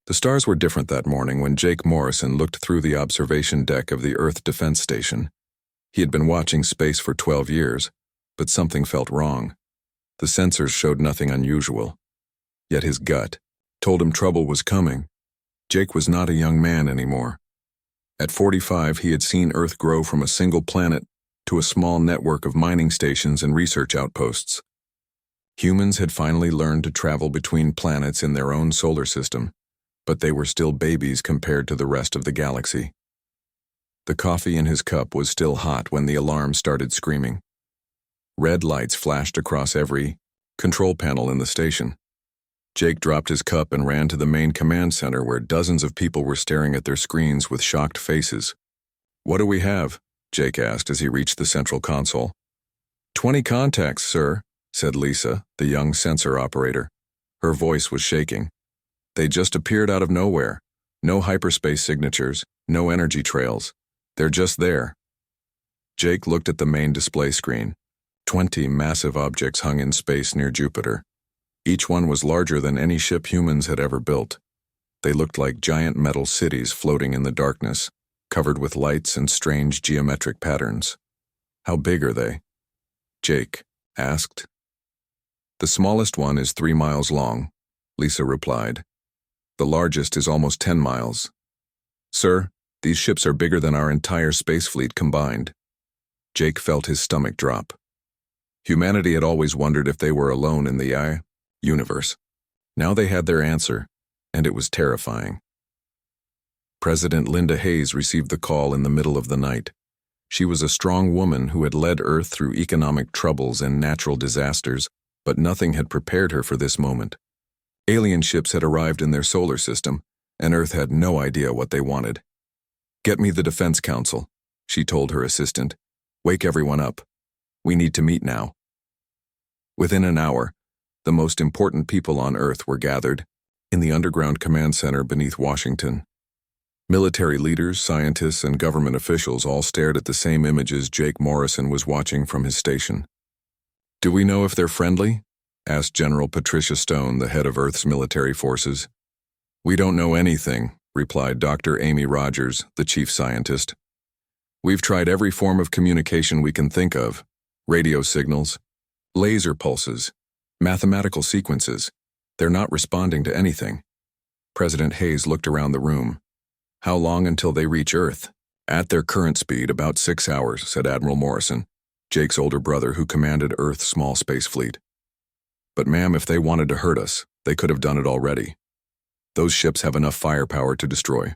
The stars were different that morning when Jake Morrison looked through the observation deck of the Earth Defense Station. He had been watching space for 12 years, but something felt wrong. The sensors showed nothing unusual. Yet his gut told him trouble was coming. Jake was not a young man anymore. At 45, he had seen Earth grow from a single planet to a small network of mining stations and research outposts. Humans had finally learned to travel between planets in their own solar system, but they were still babies compared to the rest of the galaxy. The coffee in his cup was still hot when the alarm started screaming. Red lights flashed across every control panel in the station. Jake dropped his cup and ran to the main command center where dozens of people were staring at their screens with shocked faces. "What do we have?" Jake asked as he reached the central console. 20 contacts, sir," said Lisa, the young sensor operator. Her voice was shaking. "They just appeared out of nowhere. No hyperspace signatures, no energy trails. They're just there." Jake looked at the main display screen. 20 massive objects hung in space near Jupiter. Each one was larger than any ship humans had ever built. They looked like giant metal cities floating in the darkness, covered with lights and strange geometric patterns. "How big are they?" Jake asked. "The smallest one is 3 miles long," Lisa replied. "The largest is almost 10 miles. Sir, these ships are bigger than our entire space fleet combined." Jake felt his stomach drop. Humanity had always wondered if they were alone in the universe. Now they had their answer, and it was terrifying. President Linda Hayes received the call in the middle of the night. She was a strong woman who had led Earth through economic troubles and natural disasters, but nothing had prepared her for this moment. Alien ships had arrived in their solar system, and Earth had no idea what they wanted. "Get me the Defense Council," she told her assistant. "Wake everyone up. We need to meet now." Within an hour, the most important people on Earth were gathered in the underground command center beneath Washington. Military leaders, scientists, and government officials all stared at the same images Jake Morrison was watching from his station. "Do we know if they're friendly?" asked General Patricia Stone, the head of Earth's military forces. "We don't know anything," replied Dr. Amy Rogers, the chief scientist. "We've tried every form of communication we can think of: radio signals, laser pulses, mathematical sequences. They're not responding to anything." President Hayes looked around the room. "How long until they reach Earth?" "At their current speed, about 6 hours," said Admiral Morrison, Jake's older brother who commanded Earth's small space fleet. "But ma'am, if they wanted to hurt us, they could have done it already. Those ships have enough firepower to destroy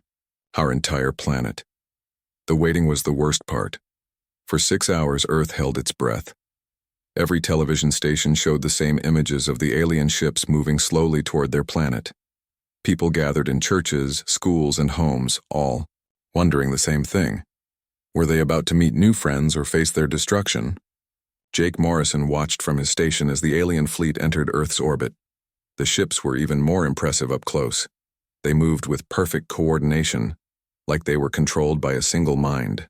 our entire planet." The waiting was the worst part. For 6 hours, Earth held its breath. Every television station showed the same images of the alien ships moving slowly toward their planet. People gathered in churches, schools, and homes, all wondering the same thing. Were they about to meet new friends or face their destruction? Jake Morrison watched from his station as the alien fleet entered Earth's orbit. The ships were even more impressive up close. They moved with perfect coordination, like they were controlled by a single mind.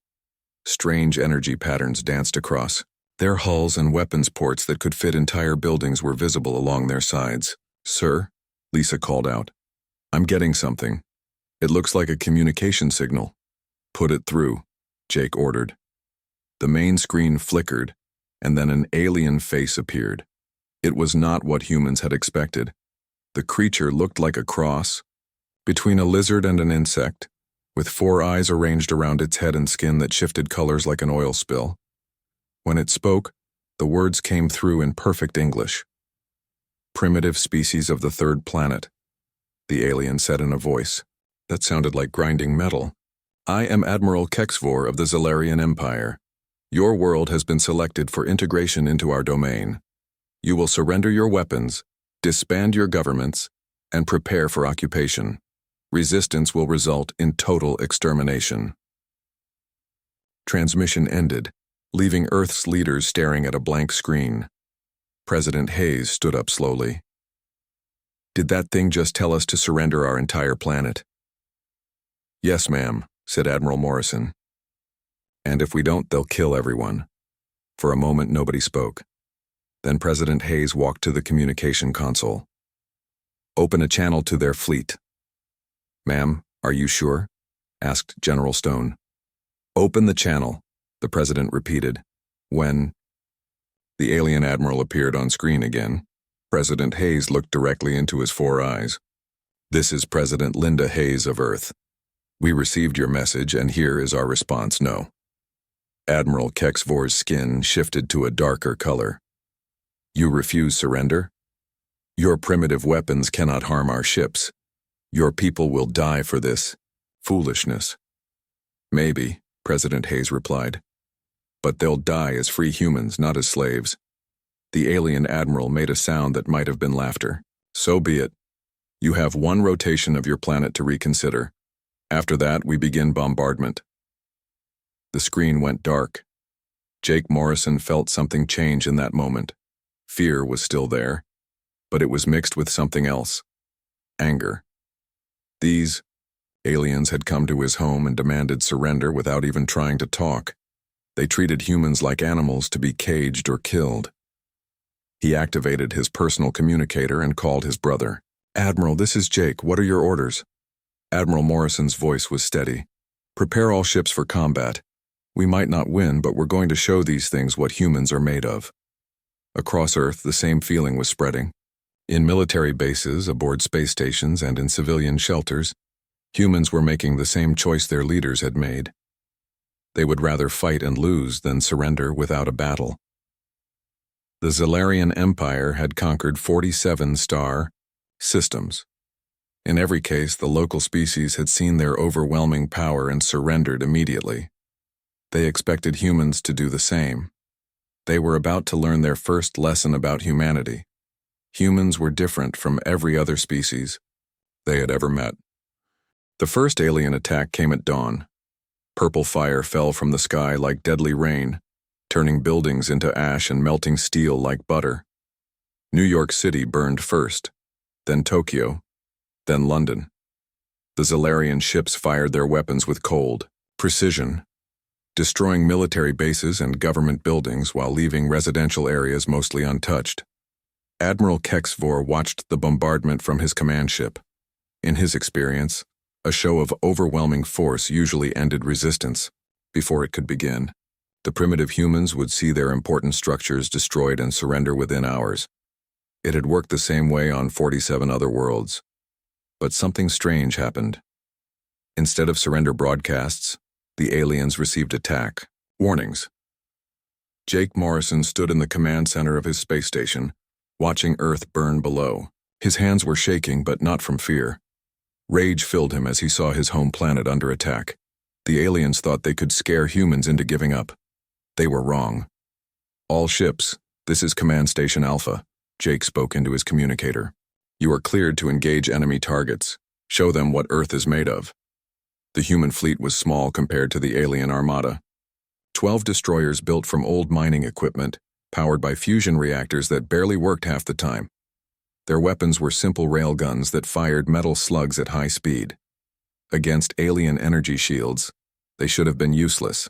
Strange energy patterns danced across their hulls, and weapons ports that could fit entire buildings were visible along their sides. "Sir," Lisa called out, "I'm getting something. It looks like a communication signal." "Put it through," Jake ordered. The main screen flickered, and then an alien face appeared. It was not what humans had expected. The creature looked like a cross between a lizard and an insect, with 4 eyes arranged around its head and skin that shifted colors like an oil spill. When it spoke, the words came through in perfect English. "Primitive species of the 3rd planet," the alien said in a voice that sounded like grinding metal. "I am Admiral Kexvor of the Zalarian Empire. Your world has been selected for integration into our domain. You will surrender your weapons, disband your governments, and prepare for occupation. Resistance will result in total extermination." Transmission ended, leaving Earth's leaders staring at a blank screen. President Hayes stood up slowly. "Did that thing just tell us to surrender our entire planet?" "Yes, ma'am," said Admiral Morrison. "And if we don't, they'll kill everyone." For a moment, nobody spoke. Then President Hayes walked to the communication console. "Open a channel to their fleet." "Ma'am, are you sure?" asked General Stone. "Open the channel," the president repeated. When the alien admiral appeared on screen again, President Hayes looked directly into his 4 eyes. "This is President Linda Hayes of Earth. We received your message, and here is our response: no." Admiral Kexvor's skin shifted to a darker color. "You refuse surrender? Your primitive weapons cannot harm our ships. Your people will die for this foolishness." "Maybe," President Hayes replied. "But they'll die as free humans, not as slaves." The alien admiral made a sound that might have been laughter. "So be it. You have 1 rotation of your planet to reconsider. After that, we begin bombardment." The screen went dark. Jake Morrison felt something change in that moment. Fear was still there, but it was mixed with something else: anger. These aliens had come to his home and demanded surrender without even trying to talk. They treated humans like animals to be caged or killed. He activated his personal communicator and called his brother. "Admiral, this is Jake. What are your orders?" Admiral Morrison's voice was steady. "Prepare all ships for combat. We might not win, but we're going to show these things what humans are made of." Across Earth, the same feeling was spreading. In military bases, aboard space stations, and in civilian shelters, humans were making the same choice their leaders had made. They would rather fight and lose than surrender without a battle. The Zellarian Empire had conquered 47 star systems. In every case, the local species had seen their overwhelming power and surrendered immediately. They expected humans to do the same. They were about to learn their first lesson about humanity. Humans were different from every other species they had ever met. The first alien attack came at dawn. Purple fire fell from the sky like deadly rain, turning buildings into ash and melting steel like butter. New York City burned first, then Tokyo, then London. The Zellarian ships fired their weapons with cold precision, destroying military bases and government buildings while leaving residential areas mostly untouched. Admiral Kexvor watched the bombardment from his command ship. In his experience, a show of overwhelming force usually ended resistance before it could begin. The primitive humans would see their important structures destroyed and surrender within hours. It had worked the same way on 47 other worlds. But something strange happened. Instead of surrender broadcasts, the aliens received attack warnings. Jake Morrison stood in the command center of his space station, watching Earth burn below. His hands were shaking, but not from fear. Rage filled him as he saw his home planet under attack. The aliens thought they could scare humans into giving up. They were wrong. "All ships, this is Command Station Alpha," Jake spoke into his communicator. "You are cleared to engage enemy targets. Show them what Earth is made of." The human fleet was small compared to the alien armada. 12 destroyers built from old mining equipment, powered by fusion reactors that barely worked half the time. Their weapons were simple railguns that fired metal slugs at high speed. Against alien energy shields, they should have been useless.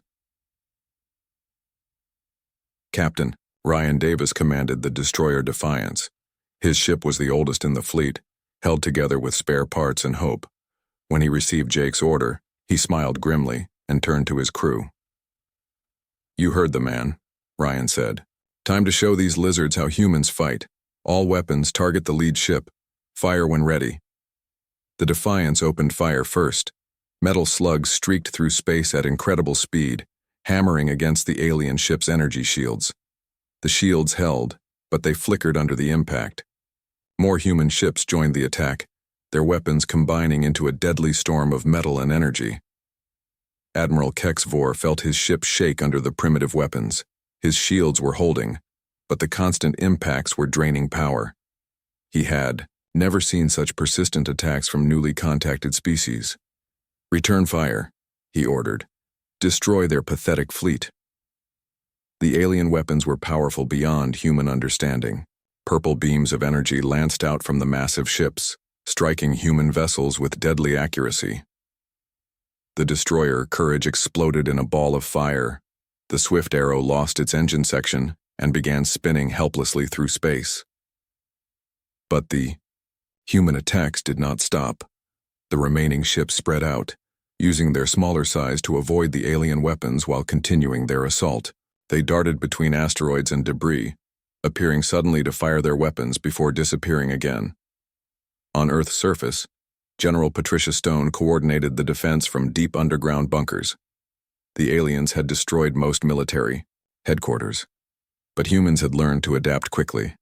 Captain Ryan Davis commanded the destroyer Defiance. His ship was the oldest in the fleet, held together with spare parts and hope. When he received Jake's order, he smiled grimly and turned to his crew. "You heard the man," Ryan said. "Time to show these lizards how humans fight. All weapons target the lead ship. Fire when ready." The Defiance opened fire first. Metal slugs streaked through space at incredible speed, hammering against the alien ship's energy shields. The shields held, but they flickered under the impact. More human ships joined the attack, their weapons combining into a deadly storm of metal and energy. Admiral Kexvor felt his ship shake under the primitive weapons. His shields were holding, but the constant impacts were draining power. He had never seen such persistent attacks from newly contacted species. "Return fire," he ordered. "Destroy their pathetic fleet." The alien weapons were powerful beyond human understanding. Purple beams of energy lanced out from the massive ships, striking human vessels with deadly accuracy. The destroyer Courage exploded in a ball of fire. The Swift Arrow lost its engine section and began spinning helplessly through space. But the human attacks did not stop. The remaining ships spread out, using their smaller size to avoid the alien weapons while continuing their assault. They darted between asteroids and debris, appearing suddenly to fire their weapons before disappearing again. On Earth's surface, General Patricia Stone coordinated the defense from deep underground bunkers. The aliens had destroyed most military headquarters, but humans had learned to adapt quickly.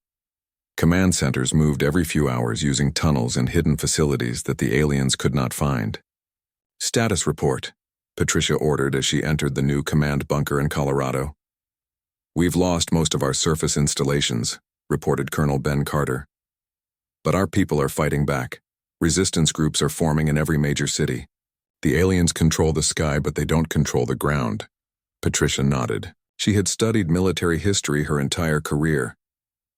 Command centers moved every few hours using tunnels and hidden facilities that the aliens could not find. "Status report," Patricia ordered as she entered the new command bunker in Colorado. "We've lost most of our surface installations," reported Colonel Ben Carter. "But our people are fighting back. Resistance groups are forming in every major city. The aliens control the sky, but they don't control the ground." Patricia nodded. She had studied military history her entire career,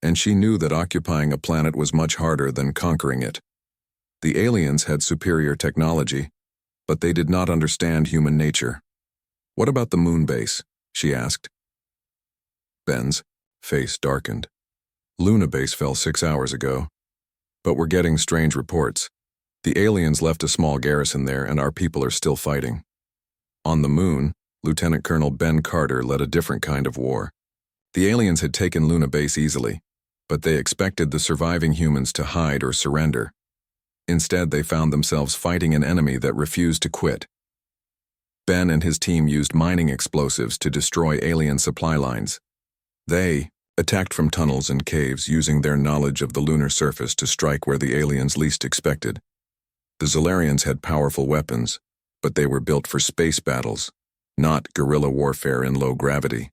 and she knew that occupying a planet was much harder than conquering it. The aliens had superior technology, but they did not understand human nature. "What about the moon base?" she asked. Ben's face darkened. "Luna base fell 6 hours ago, but we're getting strange reports. The aliens left a small garrison there, and our people are still fighting." On the moon, Lieutenant Colonel Ben Carter led a different kind of war. The aliens had taken Luna base easily, but they expected the surviving humans to hide or surrender. Instead, they found themselves fighting an enemy that refused to quit. Ben and his team used mining explosives to destroy alien supply lines. They attacked from tunnels and caves, using their knowledge of the lunar surface to strike where the aliens least expected. The Zolarians had powerful weapons, but they were built for space battles, not guerrilla warfare in low gravity.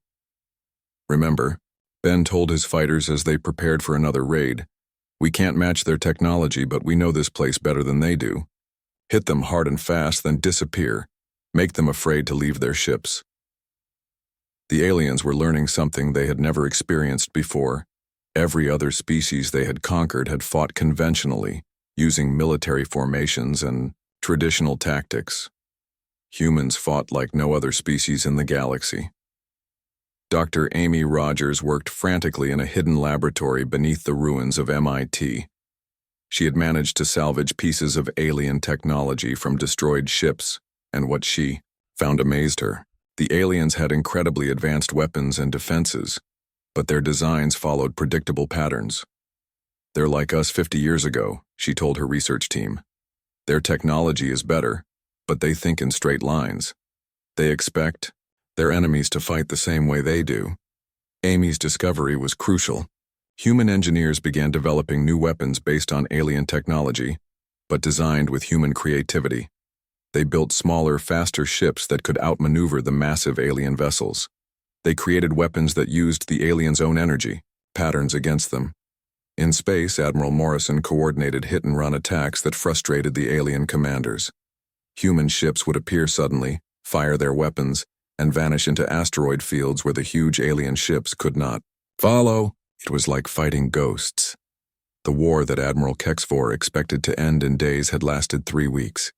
"Remember," Ben told his fighters as they prepared for another raid, "we can't match their technology, but we know this place better than they do. Hit them hard and fast, then disappear. Make them afraid to leave their ships." The aliens were learning something they had never experienced before. Every other species they had conquered had fought conventionally, using military formations and traditional tactics. Humans fought like no other species in the galaxy. Dr. Amy Rogers worked frantically in a hidden laboratory beneath the ruins of MIT. She had managed to salvage pieces of alien technology from destroyed ships, and what she found amazed her. The aliens had incredibly advanced weapons and defenses, but their designs followed predictable patterns. "They're like us 50 years ago," she told her research team. "Their technology is better, but they think in straight lines. They expect their enemies to fight the same way they do." Amy's discovery was crucial. Human engineers began developing new weapons based on alien technology, but designed with human creativity. They built smaller, faster ships that could outmaneuver the massive alien vessels. They created weapons that used the aliens' own energy, patterns against them. In space, Admiral Morrison coordinated hit-and-run attacks that frustrated the alien commanders. Human ships would appear suddenly, fire their weapons, and vanish into asteroid fields where the huge alien ships could not follow. It was like fighting ghosts. The war that Admiral Kexvor expected to end in days had lasted 3 weeks.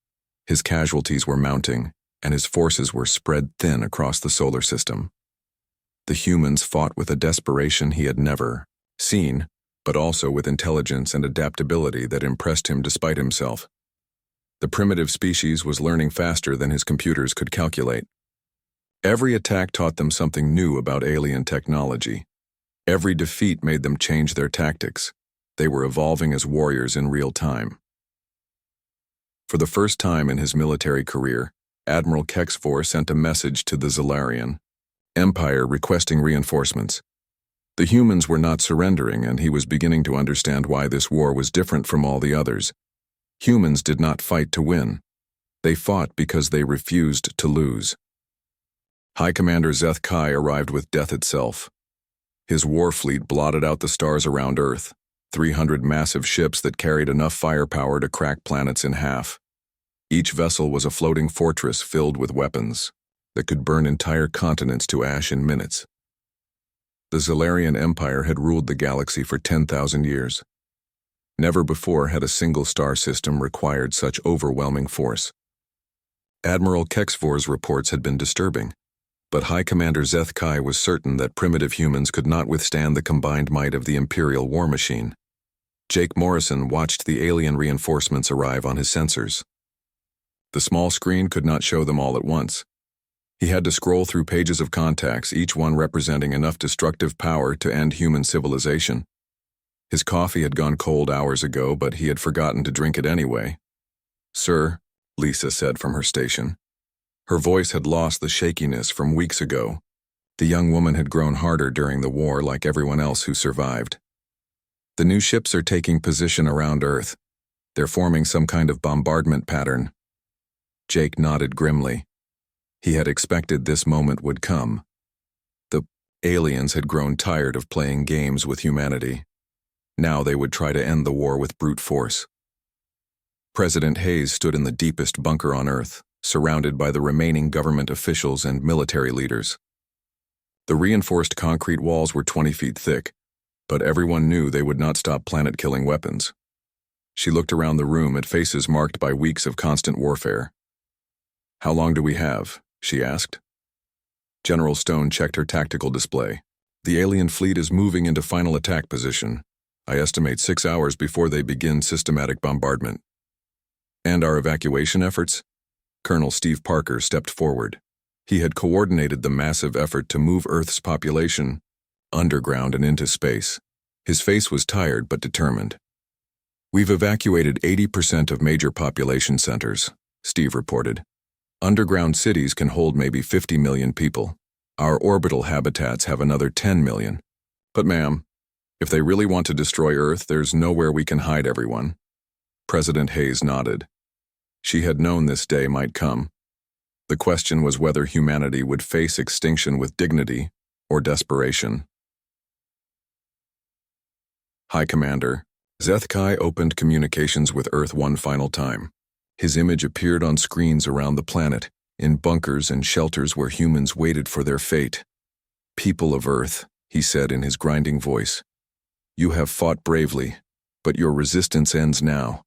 His casualties were mounting, and his forces were spread thin across the solar system. The humans fought with a desperation he had never seen, but also with intelligence and adaptability that impressed him despite himself. The primitive species was learning faster than his computers could calculate. Every attack taught them something new about alien technology. Every defeat made them change their tactics. They were evolving as warriors in real time. For the first time in his military career, Admiral Kexvor sent a message to the Zolarian Empire requesting reinforcements. The humans were not surrendering, and he was beginning to understand why this war was different from all the others. Humans did not fight to win. They fought because they refused to lose. High Commander Zeth Kai arrived with death itself. His war fleet blotted out the stars around Earth, 300 massive ships that carried enough firepower to crack planets in half. Each vessel was a floating fortress filled with weapons that could burn entire continents to ash in minutes. The Zolarian Empire had ruled the galaxy for 10,000 years. Never before had a single star system required such overwhelming force. Admiral Kexvor's reports had been disturbing, but High Commander Zeth Kai was certain that primitive humans could not withstand the combined might of the Imperial war machine. Jake Morrison watched the alien reinforcements arrive on his sensors. The small screen could not show them all at once. He had to scroll through pages of contacts, each one representing enough destructive power to end human civilization. His coffee had gone cold hours ago, but he had forgotten to drink it anyway. "Sir," Lisa said from her station. Her voice had lost the shakiness from weeks ago. The young woman had grown harder during the war like everyone else who survived. "The new ships are taking position around Earth. They're forming some kind of bombardment pattern." Jake nodded grimly. He had expected this moment would come. The aliens had grown tired of playing games with humanity. Now they would try to end the war with brute force. President Hayes stood in the deepest bunker on Earth, surrounded by the remaining government officials and military leaders. The reinforced concrete walls were 20 feet thick, but everyone knew they would not stop planet-killing weapons. She looked around the room at faces marked by weeks of constant warfare. "How long do we have?" she asked. General Stone checked her tactical display. "The alien fleet is moving into final attack position. I estimate 6 hours before they begin systematic bombardment." "And our evacuation efforts?" Colonel Steve Parker stepped forward. He had coordinated the massive effort to move Earth's population underground and into space. His face was tired but determined. "We've evacuated 80% of major population centers," Steve reported. "Underground cities can hold maybe 50 million people. Our orbital habitats have another 10 million. But ma'am, if they really want to destroy Earth, there's nowhere we can hide everyone." President Hayes nodded. She had known this day might come. The question was whether humanity would face extinction with dignity or desperation. "High Commander." Zethkai opened communications with Earth one final time. His image appeared on screens around the planet, in bunkers and shelters where humans waited for their fate. "People of Earth," he said in his grinding voice, "you have fought bravely, but your resistance ends now.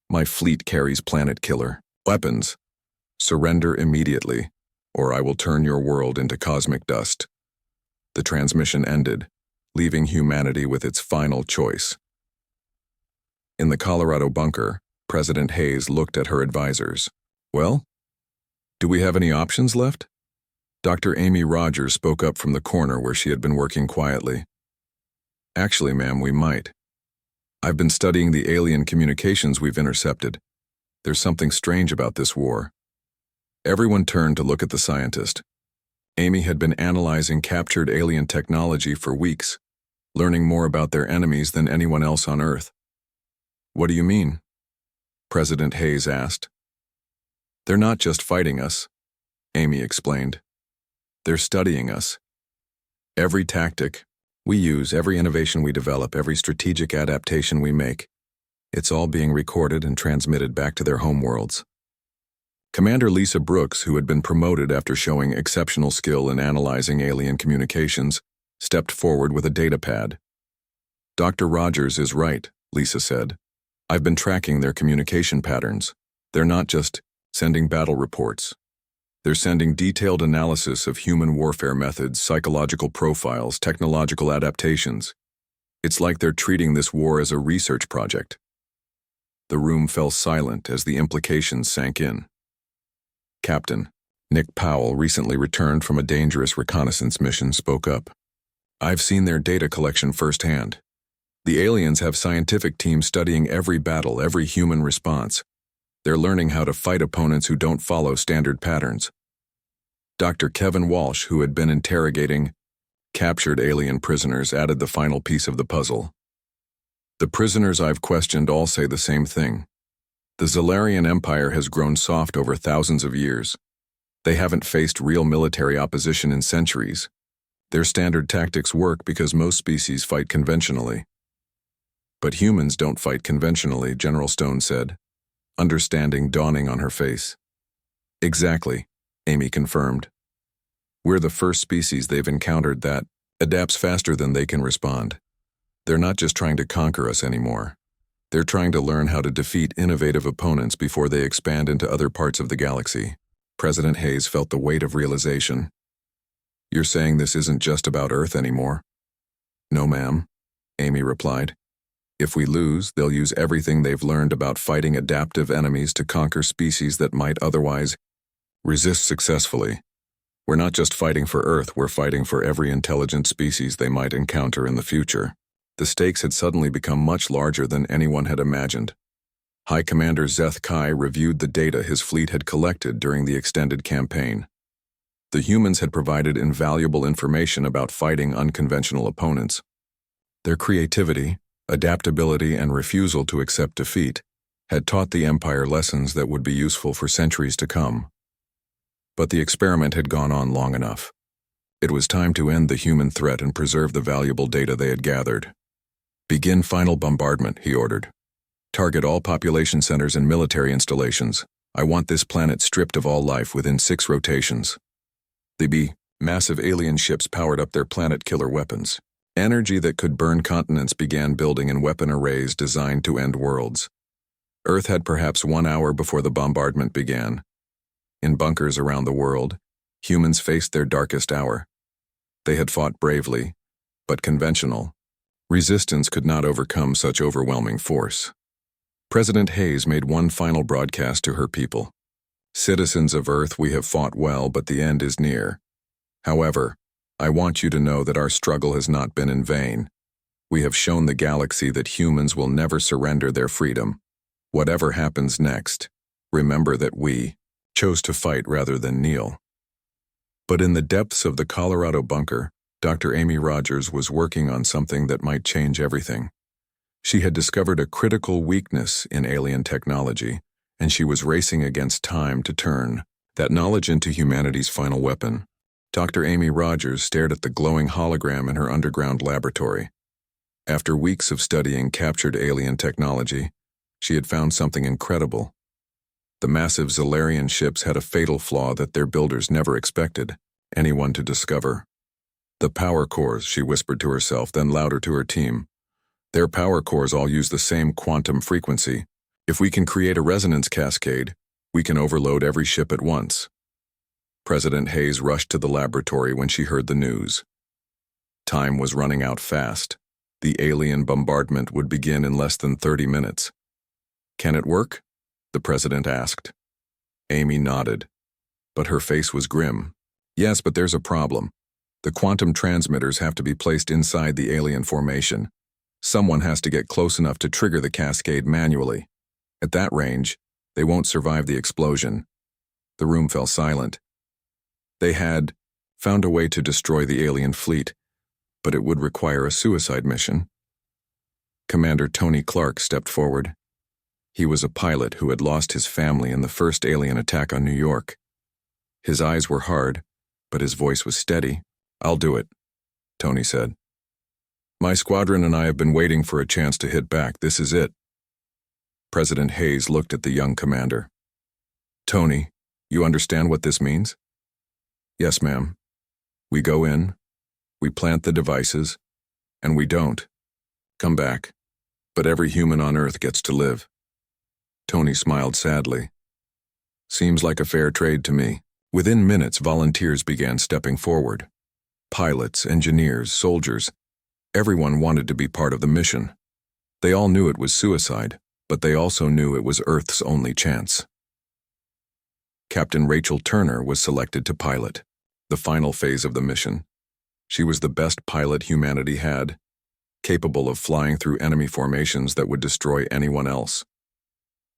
My fleet carries planet killer weapons. Surrender immediately, or I will turn your world into cosmic dust." The transmission ended, leaving humanity with its final choice. In the Colorado bunker, President Hayes looked at her advisors. "Well, do we have any options left?" Dr. Amy Rogers spoke up from the corner where she had been working quietly. "Actually, ma'am, we might. I've been studying the alien communications we've intercepted. There's something strange about this war." Everyone turned to look at the scientist. Amy had been analyzing captured alien technology for weeks, learning more about their enemies than anyone else on Earth. "What do you mean?" President Hayes asked. "They're not just fighting us," Amy explained. "They're studying us. Every tactic we use, every innovation we develop, every strategic adaptation we make, it's all being recorded and transmitted back to their homeworlds." Commander Lisa Brooks, who had been promoted after showing exceptional skill in analyzing alien communications, stepped forward with a data pad. "Dr. Rogers is right," Lisa said. "I've been tracking their communication patterns. They're not just sending battle reports. They're sending detailed analysis of human warfare methods, psychological profiles, technological adaptations. It's like they're treating this war as a research project." The room fell silent as the implications sank in. Captain Nick Powell, recently returned from a dangerous reconnaissance mission, spoke up. "I've seen their data collection firsthand. The aliens have scientific teams studying every battle, every human response. They're learning how to fight opponents who don't follow standard patterns." Dr. Kevin Walsh, who had been interrogating captured alien prisoners, added the final piece of the puzzle. "The prisoners I've questioned all say the same thing. The Zalarian Empire has grown soft over thousands of years. They haven't faced real military opposition in centuries. Their standard tactics work because most species fight conventionally." "But humans don't fight conventionally," General Stone said, understanding dawning on her face. "Exactly," Amy confirmed. "We're the first species they've encountered that adapts faster than they can respond. They're not just trying to conquer us anymore. They're trying to learn how to defeat innovative opponents before they expand into other parts of the galaxy." President Hayes felt the weight of realization. "You're saying this isn't just about Earth anymore?" "No, ma'am," Amy replied. If we lose, they'll use everything they've learned about fighting adaptive enemies to conquer species that might otherwise resist successfully. We're not just fighting for Earth, we're fighting for every intelligent species they might encounter in the future. The stakes had suddenly become much larger than anyone had imagined. High Commander Zeth Kai reviewed the data his fleet had collected during the extended campaign. The humans had provided invaluable information about fighting unconventional opponents. Their creativity, adaptability, and refusal to accept defeat had taught the Empire lessons that would be useful for centuries to come. But the experiment had gone on long enough. It was time to end the human threat and preserve the valuable data they had gathered. "Begin final bombardment," he ordered. "Target all population centers and military installations. I want this planet stripped of all life within 6 rotations." The massive alien ships powered up their planet-killer weapons. Energy that could burn continents began building in weapon arrays designed to end worlds. Earth had perhaps 1 hour before the bombardment began. In bunkers around the world, humans faced their darkest hour. They had fought bravely, but conventional resistance could not overcome such overwhelming force. President Hayes made one final broadcast to her people. "Citizens of Earth, we have fought well, but the end is near. However, I want you to know that our struggle has not been in vain. We have shown the galaxy that humans will never surrender their freedom. Whatever happens next, remember that we chose to fight rather than kneel." But in the depths of the Colorado bunker, Dr. Amy Rogers was working on something that might change everything. She had discovered a critical weakness in alien technology, and she was racing against time to turn that knowledge into humanity's final weapon. Dr. Amy Rogers stared at the glowing hologram in her underground laboratory. After weeks of studying captured alien technology, she had found something incredible. The massive Zalarian ships had a fatal flaw that their builders never expected anyone to discover. "The power cores," she whispered to herself, then louder to her team. "Their power cores all use the same quantum frequency. If we can create a resonance cascade, we can overload every ship at once." President Hayes rushed to the laboratory when she heard the news. Time was running out fast. The alien bombardment would begin in less than 30 minutes. "Can it work?" the president asked. Amy nodded, but her face was grim. "Yes, but there's a problem. The quantum transmitters have to be placed inside the alien formation. Someone has to get close enough to trigger the cascade manually. At that range, they won't survive the explosion." The room fell silent. They had found a way to destroy the alien fleet, but it would require a suicide mission. Commander Tony Clark stepped forward. He was a pilot who had lost his family in the first alien attack on New York. His eyes were hard, but his voice was steady. "I'll do it," Tony said. "My squadron and I have been waiting for a chance to hit back. This is it." President Hayes looked at the young commander. "Tony, you understand what this means?" "Yes, ma'am. We go in, we plant the devices, and we don't come back. But every human on Earth gets to live." Tony smiled sadly. "Seems like a fair trade to me." Within minutes, volunteers began stepping forward. Pilots, engineers, soldiers. Everyone wanted to be part of the mission. They all knew it was suicide, but they also knew it was Earth's only chance. Captain Rachel Turner was selected to pilot the final phase of the mission. She was the best pilot humanity had, capable of flying through enemy formations that would destroy anyone else.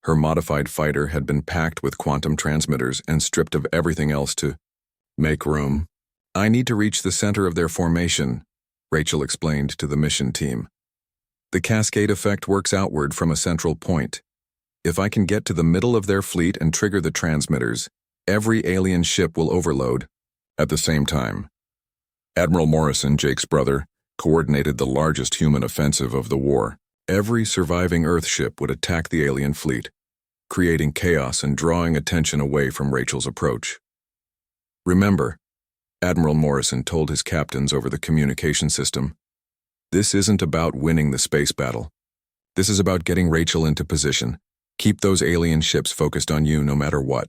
Her modified fighter had been packed with quantum transmitters and stripped of everything else to make room. "I need to reach the center of their formation," Rachel explained to the mission team. "The cascade effect works outward from a central point. If I can get to the middle of their fleet and trigger the transmitters, every alien ship will overload." At the same time, Admiral Morrison, Jake's brother, coordinated the largest human offensive of the war. Every surviving Earth ship would attack the alien fleet, creating chaos and drawing attention away from Rachel's approach. "Remember," Admiral Morrison told his captains over the communication system, "this isn't about winning the space battle. This is about getting Rachel into position. Keep those alien ships focused on you no matter what."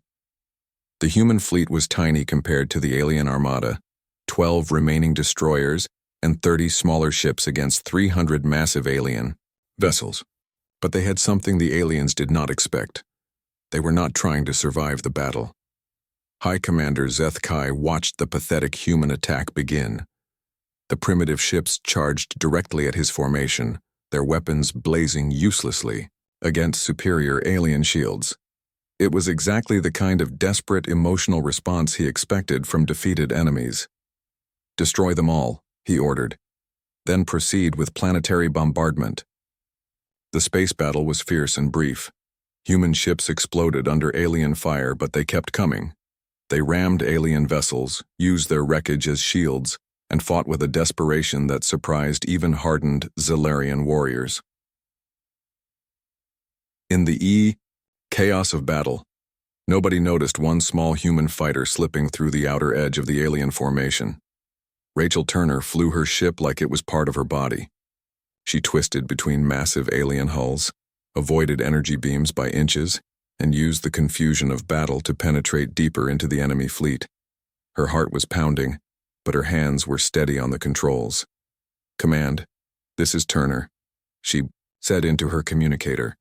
The human fleet was tiny compared to the alien armada, 12 remaining destroyers and 30 smaller ships against 300 massive alien. vessels. But they had something the aliens did not expect. They were not trying to survive the battle. High Commander Zeth Kai watched the pathetic human attack begin. The primitive ships charged directly at his formation, their weapons blazing uselessly against superior alien shields. It was exactly the kind of desperate emotional response he expected from defeated enemies. "Destroy them all," he ordered. "Then proceed with planetary bombardment." The space battle was fierce and brief. Human ships exploded under alien fire, but they kept coming. They rammed alien vessels, used their wreckage as shields, and fought with a desperation that surprised even hardened Zalarian warriors. In the chaos of battle, nobody noticed one small human fighter slipping through the outer edge of the alien formation. Rachel Turner flew her ship like it was part of her body. She twisted between massive alien hulls, avoided energy beams by inches, and used the confusion of battle to penetrate deeper into the enemy fleet. Her heart was pounding, but her hands were steady on the controls. "Command, this is Turner," she said into her communicator.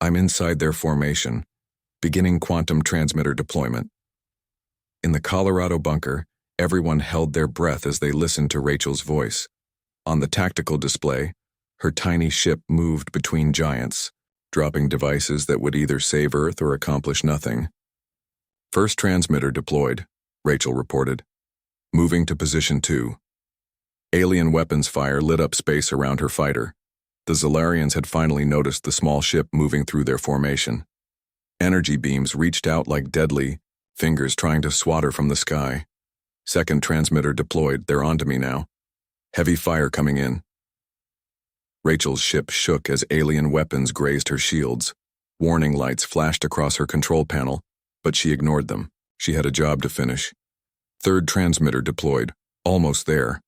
"I'm inside their formation, beginning quantum transmitter deployment." In the Colorado bunker, everyone held their breath as they listened to Rachel's voice. On the tactical display, her tiny ship moved between giants, dropping devices that would either save Earth or accomplish nothing. "First transmitter deployed," Rachel reported. "Moving to position 2. Alien weapons fire lit up space around her fighter. The Zalarians had finally noticed the small ship moving through their formation. Energy beams reached out like deadly fingers trying to swat her from the sky. "Second transmitter deployed, they're onto me now. Heavy fire coming in." Rachel's ship shook as alien weapons grazed her shields. Warning lights flashed across her control panel, but she ignored them. She had a job to finish. Third transmitter deployed, almost there.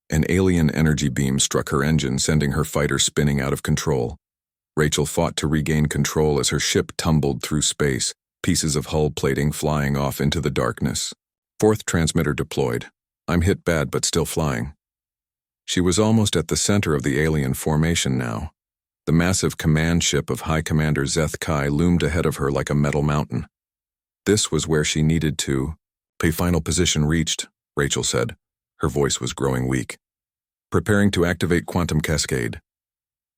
An alien energy beam struck her engine, sending her fighter spinning out of control. Rachel fought to regain control as her ship tumbled through space, pieces of hull plating flying off into the darkness. Fourth transmitter deployed. I'm hit bad but still flying. She was almost at the center of the alien formation now. The massive command ship of High Commander Zeth Kai loomed ahead of her like a metal mountain. This was where she needed to. "Pay final position reached," Rachel said. Her voice was growing weak. "Preparing to activate quantum cascade."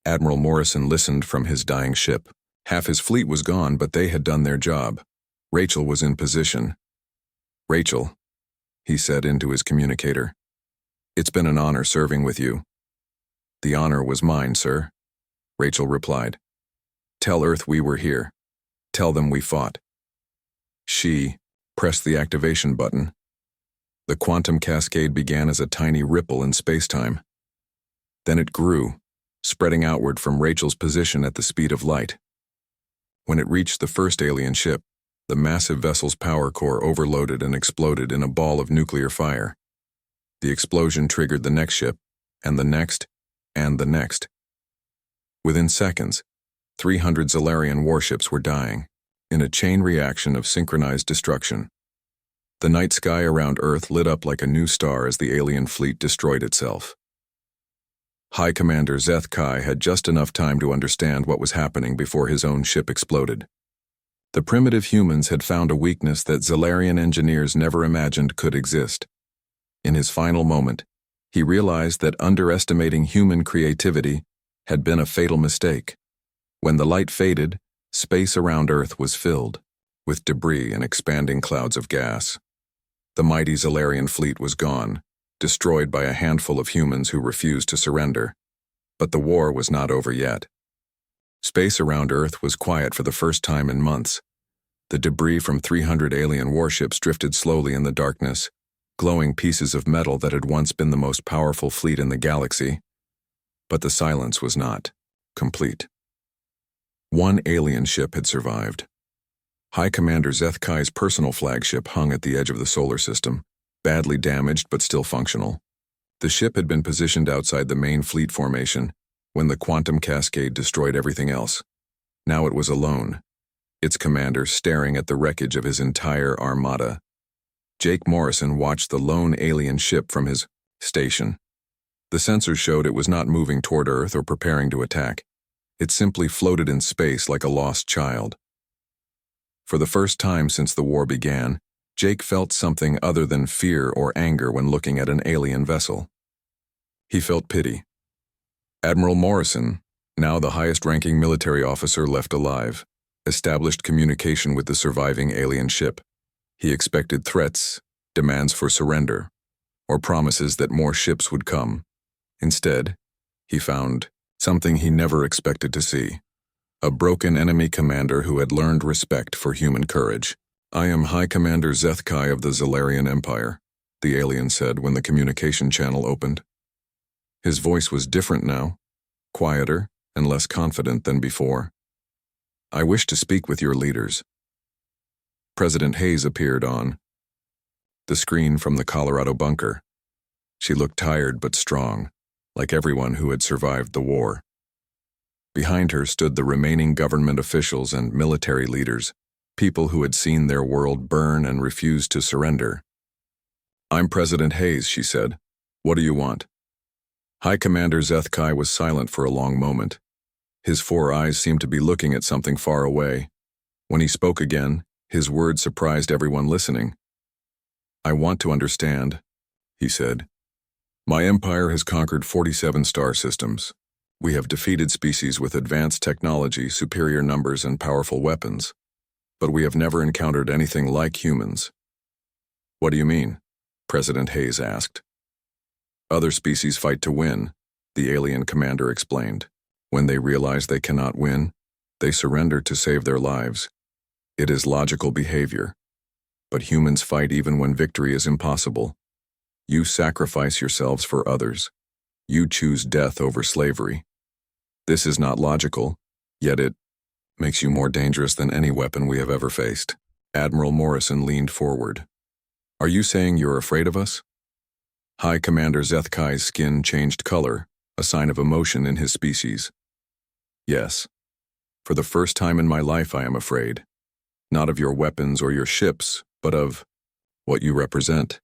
Admiral Morrison listened from his dying ship. Half his fleet was gone, but they had done their job. Rachel was in position. "Rachel," he said into his communicator. "It's been an honor serving with you." "The honor was mine, sir," Rachel replied. "Tell Earth we were here. Tell them we fought." She pressed the activation button. The quantum cascade began as a tiny ripple in spacetime. Then it grew, spreading outward from Rachel's position at the speed of light. When it reached the first alien ship, the massive vessel's power core overloaded and exploded in a ball of nuclear fire. The explosion triggered the next ship, and the next, and the next. Within seconds, 300 Zalarian warships were dying, in a chain reaction of synchronized destruction. The night sky around Earth lit up like a new star as the alien fleet destroyed itself. High Commander Zeth Kai had just enough time to understand what was happening before his own ship exploded. The primitive humans had found a weakness that Zalarian engineers never imagined could exist. In his final moment, he realized that underestimating human creativity had been a fatal mistake. When the light faded, space around Earth was filled with debris and expanding clouds of gas. The mighty Zalarian fleet was gone, destroyed by a handful of humans who refused to surrender. But the war was not over yet. Space around Earth was quiet for the first time in months. The debris from 300 alien warships drifted slowly in the darkness, glowing pieces of metal that had once been the most powerful fleet in the galaxy. But the silence was not complete. One alien ship had survived. High Commander Zeth Kai's personal flagship hung at the edge of the solar system, badly damaged but still functional. The ship had been positioned outside the main fleet formation when the quantum cascade destroyed everything else. Now it was alone, its commander staring at the wreckage of his entire armada. Jake Morrison watched the lone alien ship from his station. The sensors showed it was not moving toward Earth or preparing to attack. It simply floated in space like a lost child. For the first time since the war began, Jake felt something other than fear or anger when looking at an alien vessel. He felt pity. Admiral Morrison, now the highest-ranking military officer left alive, established communication with the surviving alien ship. He expected threats, demands for surrender, or promises that more ships would come. Instead, he found something he never expected to see: a broken enemy commander who had learned respect for human courage. "I am High Commander Zethkai of the Zalarian Empire," the alien said when the communication channel opened. His voice was different now, quieter and less confident than before. "I wish to speak with your leaders." President Hayes appeared on the screen from the Colorado bunker. She looked tired but strong, like everyone who had survived the war. Behind her stood the remaining government officials and military leaders, people who had seen their world burn and refused to surrender. "I'm President Hayes," she said. "What do you want?" High Commander Zethkai was silent for a long moment. His 4 eyes seemed to be looking at something far away. When he spoke again, his words surprised everyone listening. "I want to understand," he said. "My empire has conquered 47 star systems. We have defeated species with advanced technology, superior numbers, and powerful weapons. But we have never encountered anything like humans." "What do you mean?" President Hayes asked. "Other species fight to win," the alien commander explained. "When they realize they cannot win, they surrender to save their lives. It is logical behavior. But humans fight even when victory is impossible. You sacrifice yourselves for others. You choose death over slavery. This is not logical, yet it makes you more dangerous than any weapon we have ever faced." Admiral Morrison leaned forward. "Are you saying you're afraid of us?" High Commander Zethkai's skin changed color, a sign of emotion in his species. "Yes. For the first time in my life I am afraid. Not of your weapons or your ships, but of what you represent.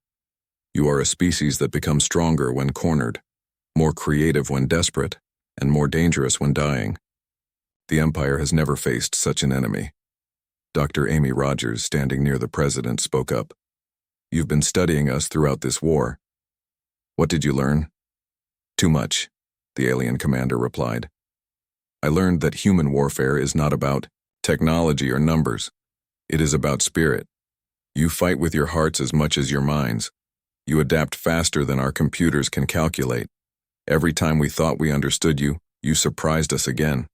You are a species that becomes stronger when cornered, more creative when desperate, and more dangerous when dying. The Empire has never faced such an enemy." Dr. Amy Rogers, standing near the president, spoke up. "You've been studying us throughout this war. What did you learn?" "Too much," the alien commander replied. "I learned that human warfare is not about technology or numbers. It is about spirit. You fight with your hearts as much as your minds. You adapt faster than our computers can calculate. Every time we thought we understood you, you surprised us again."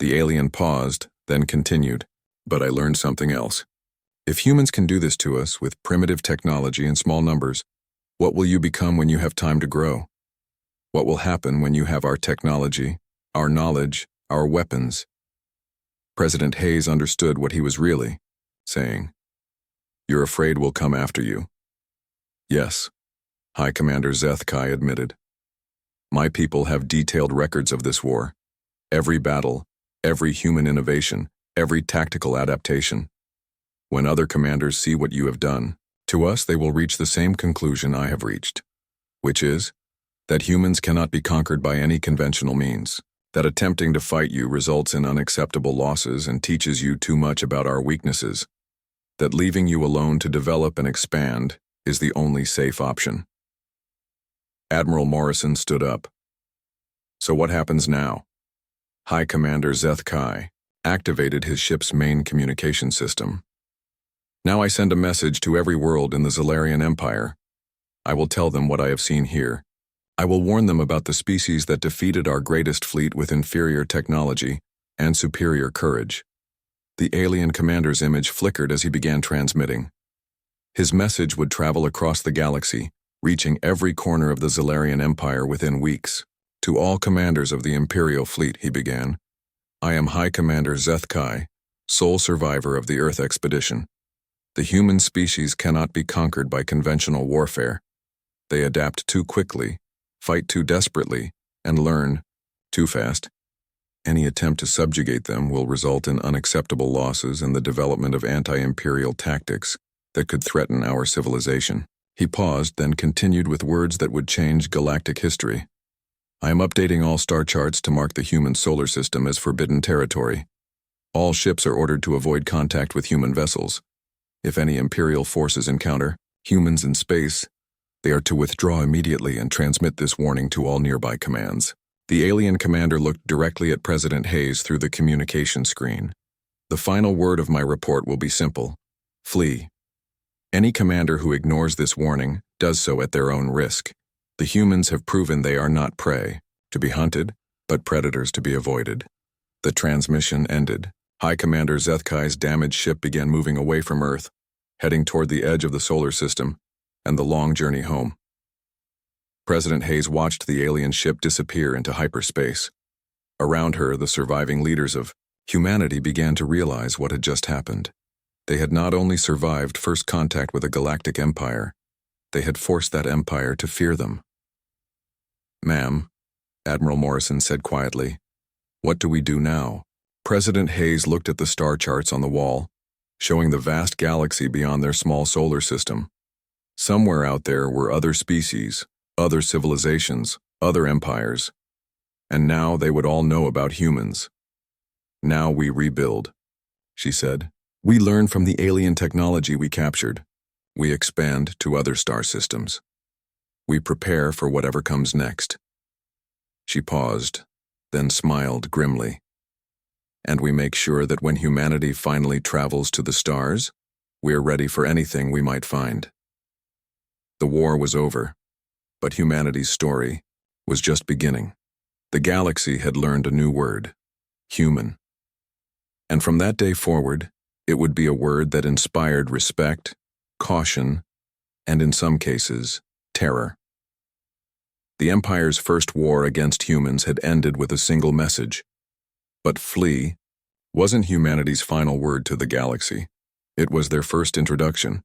The alien paused, then continued. "But I learned something else. If humans can do this to us with primitive technology and small numbers, what will you become when you have time to grow? What will happen when you have our technology, our knowledge, our weapons?" President Hayes understood what he was really saying. "You're afraid we'll come after you." "Yes," High Commander Zethkai admitted. "My people have detailed records of this war. Every battle, every human innovation, every tactical adaptation. When other commanders see what you have done, to us they will reach the same conclusion I have reached, which is that humans cannot be conquered by any conventional means, that attempting to fight you results in unacceptable losses and teaches you too much about our weaknesses, that leaving you alone to develop and expand is the only safe option." Admiral Morrison stood up. "So what happens now?" High Commander Zethkai activated his ship's main communication system. "Now I send a message to every world in the Zalarian Empire. I will tell them what I have seen here. I will warn them about the species that defeated our greatest fleet with inferior technology and superior courage." The alien commander's image flickered as he began transmitting. His message would travel across the galaxy, reaching every corner of the Zalarian Empire within weeks. "To all commanders of the Imperial fleet," he began, "I am High Commander Zethkai, sole survivor of the Earth expedition. The human species cannot be conquered by conventional warfare. They adapt too quickly, fight too desperately, and learn too fast. Any attempt to subjugate them will result in unacceptable losses and the development of anti-imperial tactics that could threaten our civilization." He paused, then continued with words that would change galactic history. I am updating all star charts to mark the human solar system as forbidden territory. All ships are ordered to avoid contact with human vessels. If any Imperial forces encounter humans in space, they are to withdraw immediately and transmit this warning to all nearby commands. The alien commander looked directly at President Hayes through the communication screen. The final word of my report will be simple: flee. Any commander who ignores this warning does so at their own risk. The humans have proven they are not prey to be hunted, but predators to be avoided. The transmission ended. High Commander Zethkai's damaged ship began moving away from Earth, heading toward the edge of the solar system and the long journey home. President Hayes watched the alien ship disappear into hyperspace. Around her, the surviving leaders of humanity began to realize what had just happened. They had not only survived first contact with a galactic empire, they had forced that empire to fear them. "Ma'am," Admiral Morrison said quietly, "what do we do now?" President Hayes looked at the star charts on the wall, showing the vast galaxy beyond their small solar system. Somewhere out there were other species, other civilizations, other empires. And now they would all know about humans. "Now we rebuild," she said. "We learn from the alien technology we captured. We expand to other star systems. We prepare for whatever comes next." She paused, then smiled grimly. "And we make sure that when humanity finally travels to the stars, we're ready for anything we might find." The war was over, but humanity's story was just beginning. The galaxy had learned a new word: human. And from that day forward, it would be a word that inspired respect, caution, and in some cases, terror. The Empire's first war against humans had ended with a single message. But flee wasn't humanity's final word to the galaxy. It was their first introduction.